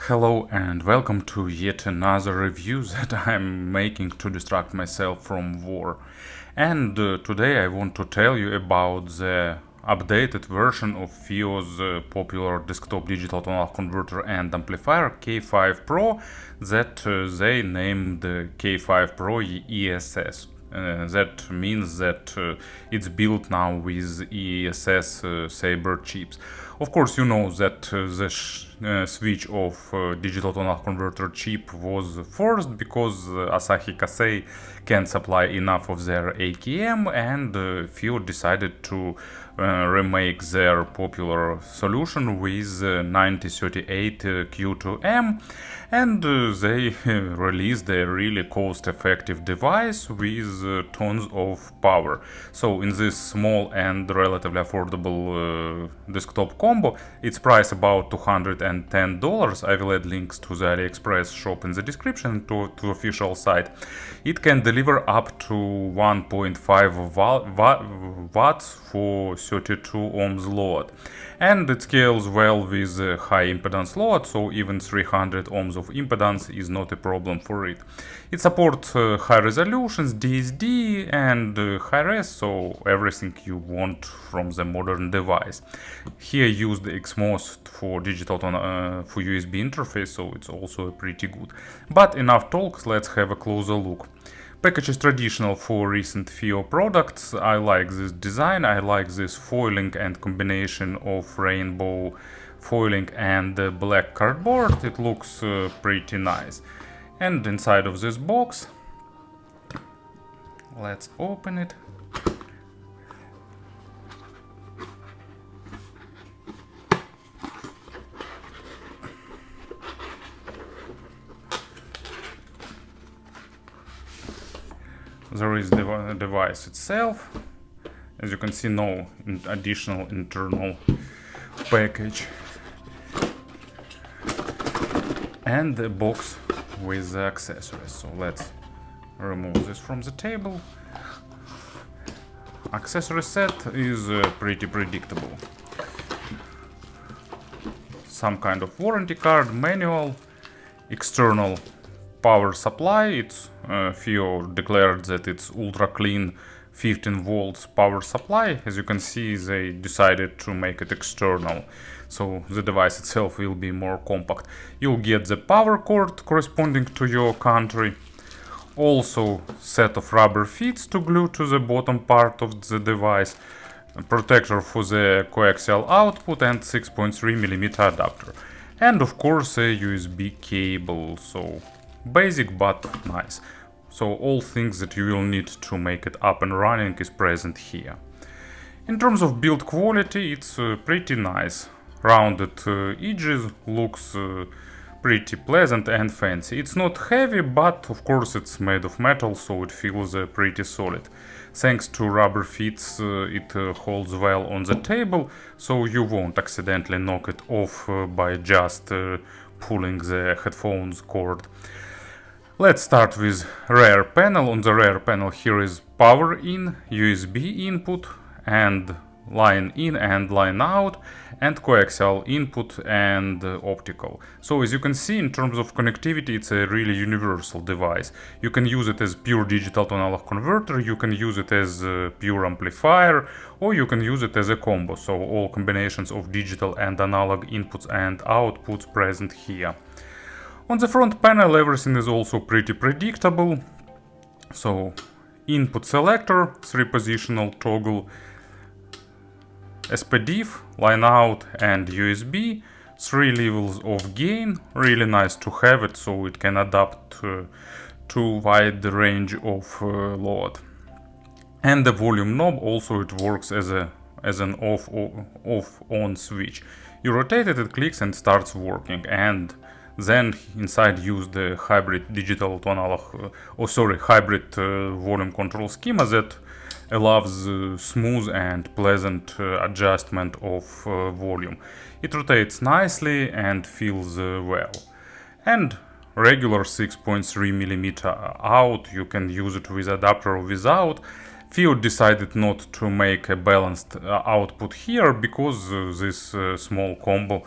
Hello and welcome to yet another review that I'm making to distract myself from war. And today I want to tell you about the updated version of FiiO's popular desktop digital to analog converter and amplifier K5 Pro that they named K5 Pro ESS. That means that it's built now with ESS Saber chips. Of course, you know that the switch of digital to analog converter chip was forced because Asahi Kasei can't supply enough of their AKM, and FiiO decided to remake their popular solution with 9038 Q2M, and they released a really cost-effective device with tons of power. So in this small and relatively affordable desktop combo, its price about $210. I will add links to the AliExpress shop in the description to the official site. It can deliver up to 1.5 watts for 32 ohms load, and it scales well with high impedance load, so even 300 ohms of impedance is not a problem for it. It supports high resolutions, DSD and high res, so everything you want from the modern device. Here I used XMOS for digital for USB interface, so it's also pretty good. But enough talks, let's have a closer look. Package is traditional for recent FiiO products. I like this design, I like this foiling and combination of rainbow foiling and black cardboard. It looks pretty nice. And inside of this box, let's open it. There is the device itself. As you can see, no additional internal package. And the box with the accessories. So let's remove this from the table. Accessory set is pretty predictable. Some kind of warranty card, manual, external power supply. It's FiiO declared that it's ultra clean 15 volts power supply. As you can see, they decided to make it external, so the device itself will be more compact. You'll get the power cord corresponding to your country, also set of rubber feet to glue to the bottom part of the device, a protector for the coaxial output, and 6.3mm adapter, and of course a USB cable. So basic but nice. So all things that you will need to make it up and running is present here. In terms of build quality, it's pretty nice. Rounded edges looks pretty pleasant and fancy. It's not heavy, but of course it's made of metal, so it feels pretty solid. Thanks to rubber feet, it holds well on the table, so you won't accidentally knock it off by just pulling the headphones cord. Let's start with rear panel. On the rear panel here is power in, USB input, and line in and line out, and coaxial input and optical. So as you can see, in terms of connectivity, it's a really universal device. You can use it as pure digital to analog converter, you can use it as a pure amplifier, or you can use it as a combo. So all combinations of digital and analog inputs and outputs present here. On the front panel, everything is also pretty predictable. So input selector, 3-positional toggle, SPDIF, line out and USB, 3 levels of gain. Really nice to have it, so it can adapt to wide range of load. And the volume knob also, it works as an off-on switch. You rotate it, it clicks and starts working. And then inside use the hybrid digital to analog, hybrid volume control schema that allows smooth and pleasant adjustment of volume. It rotates nicely and feels well. And regular 6.3mm out, you can use it with adapter or without. FiiO decided not to make a balanced output here because this small combo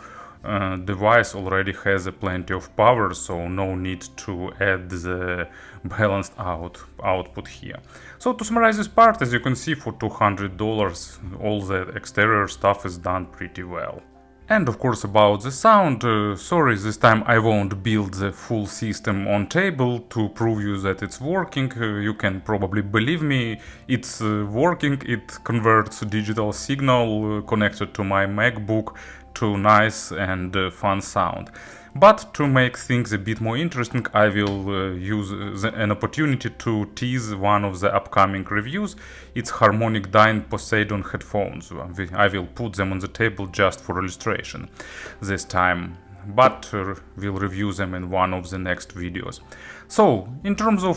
device already has plenty of power, so no need to add the balanced output here. So to summarize this part, as you can see, for $200 all the exterior stuff is done pretty well. And of course about the sound, sorry, this time I won't build the full system on table to prove you that it's working. You can probably believe me, it's working. It converts digital signal connected to my MacBook to nice and fun sound. But to make things a bit more interesting, I will use an opportunity to tease one of the upcoming reviews. It's Harmonic Dyne Poseidon headphones. I will put them on the table just for illustration this time, but we'll review them in one of the next videos. So, in terms of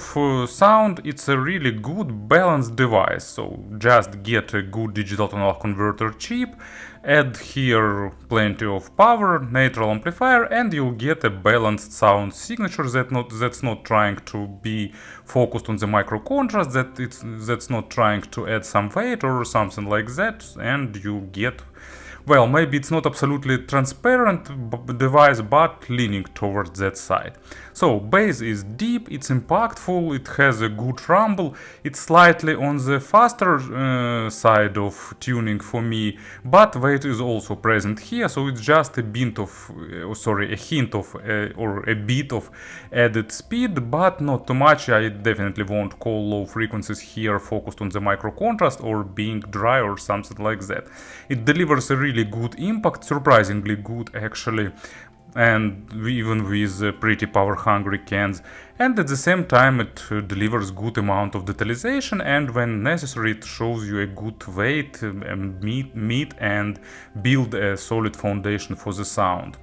sound, it's a really good balanced device. So, just get a good digital to analog converter chip, add here plenty of power, neutral amplifier, and you'll get a balanced sound signature that's not trying to be focused on the micro contrast, that's not trying to add some weight or something like that, and you get, well, maybe it's not absolutely transparent device, but leaning towards that side. So, bass is deep, it's impactful, it has a good rumble, it's slightly on the faster side of tuning for me, but weight is also present here, so it's just a bit of, a hint of, or a bit of added speed, but not too much. I definitely won't call low frequencies here focused on the micro contrast or being dry or something like that. It delivers a really good impact, surprisingly good actually, and even with pretty power hungry cans, and at the same time it delivers good amount of detalization, and when necessary it shows you a good weight and meet and build a solid foundation for the sound.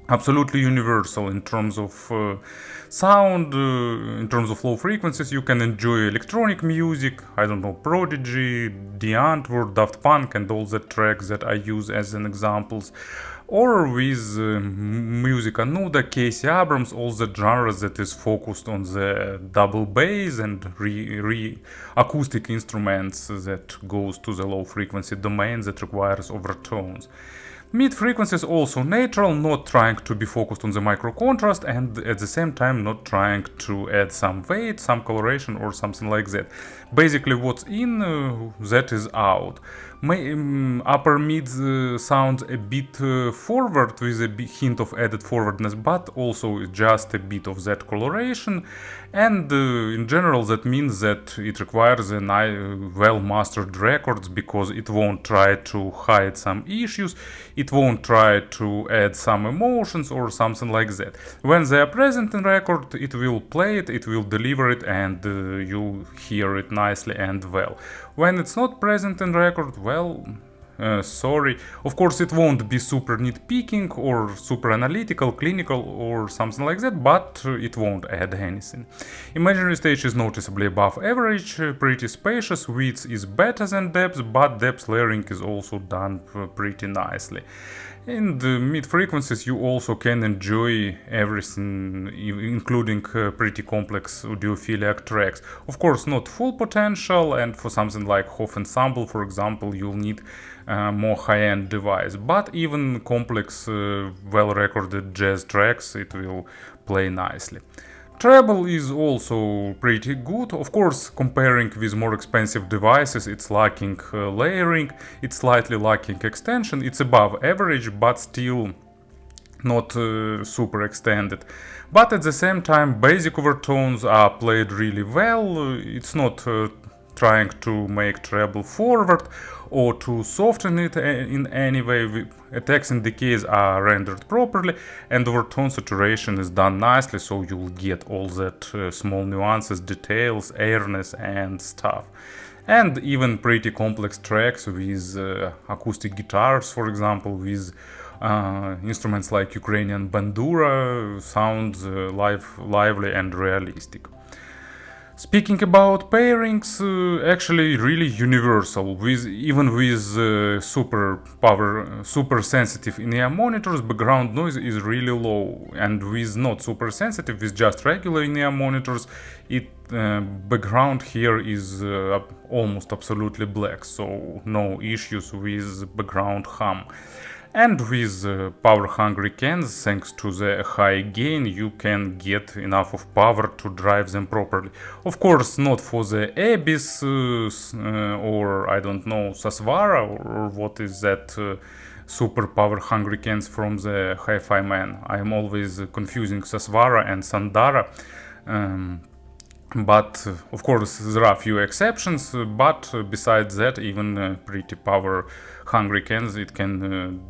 Absolutely universal in terms of sound, in terms of low frequencies. You can enjoy electronic music, I don't know, Prodigy, The Antwoord, Daft Punk and all the tracks that I use as an examples, or with Musica Nuda, Casey Abrams, all the genres that is focused on the double bass and acoustic instruments that goes to the low frequency domain that requires overtones. Mid frequencies also neutral, not trying to be focused on the micro contrast, and at the same time not trying to add some weight, some coloration or something like that. Basically what's in, that is out. Upper mid sounds a bit forward with a hint of added forwardness, but also just a bit of that coloration, and in general that means that it requires a well mastered records, because it won't try to hide some issues, it won't try to add some emotions or something like that. When they are present in record, it will play it, it will deliver it, and you hear it nicely and well. When it's not present in record, well, sorry. Of course it won't be super nitpicking or super analytical, clinical or something like that, but it won't add anything. Imaginary stage is noticeably above average, pretty spacious, width is better than depth, but depth layering is also done pretty nicely. In the mid frequencies you also can enjoy everything, including pretty complex audiophilic tracks. Of course not full potential, and for something like Hof ensemble, for example, you'll need more high-end device, but even complex well-recorded jazz tracks it will play nicely. Treble is also pretty good. Of course, comparing with more expensive devices, it's lacking layering, it's slightly lacking extension, it's above average, but still not super extended. But at the same time, basic overtones are played really well. It's not trying to make treble forward or to soften it in any way. Attacks and decays are rendered properly, and overtone saturation is done nicely, so you'll get all that small nuances, details, airness and stuff. And even pretty complex tracks with acoustic guitars, for example, with instruments like Ukrainian bandura, sounds lively and realistic. Speaking about pairings, actually really universal, even with super sensitive in-ear monitors, background noise is really low, and with not super sensitive, with just regular in-ear monitors, background here is almost absolutely black, so no issues with background hum. And with power-hungry cans, thanks to the high gain, you can get enough of power to drive them properly. Of course, not for the Abyss or I don't know, Sasvara, or what is that super power-hungry cans from the Hi-Fi Man. I am always confusing Sasvara and Sandara. But of course there are a few exceptions, but besides that, even pretty power hungry cans it can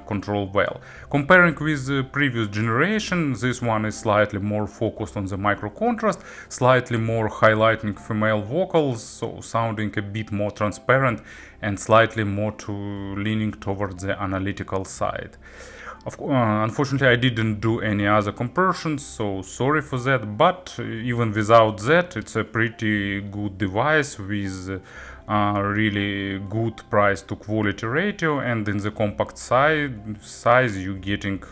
control well. Comparing with the previous generation, this one is slightly more focused on the micro contrast, slightly more highlighting female vocals, so sounding a bit more transparent and slightly more leaning towards the analytical side. Unfortunately, I didn't do any other comparisons, so sorry for that, but even without that, it's a pretty good device with really good price to quality ratio, and in the compact size you're getting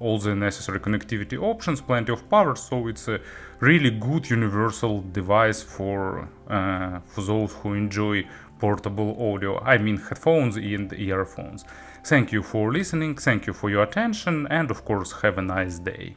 all the necessary connectivity options, plenty of power, so it's a really good universal device for those who enjoy portable audio, I mean headphones and earphones. Thank you for listening, thank you for your attention, and of course have a nice day.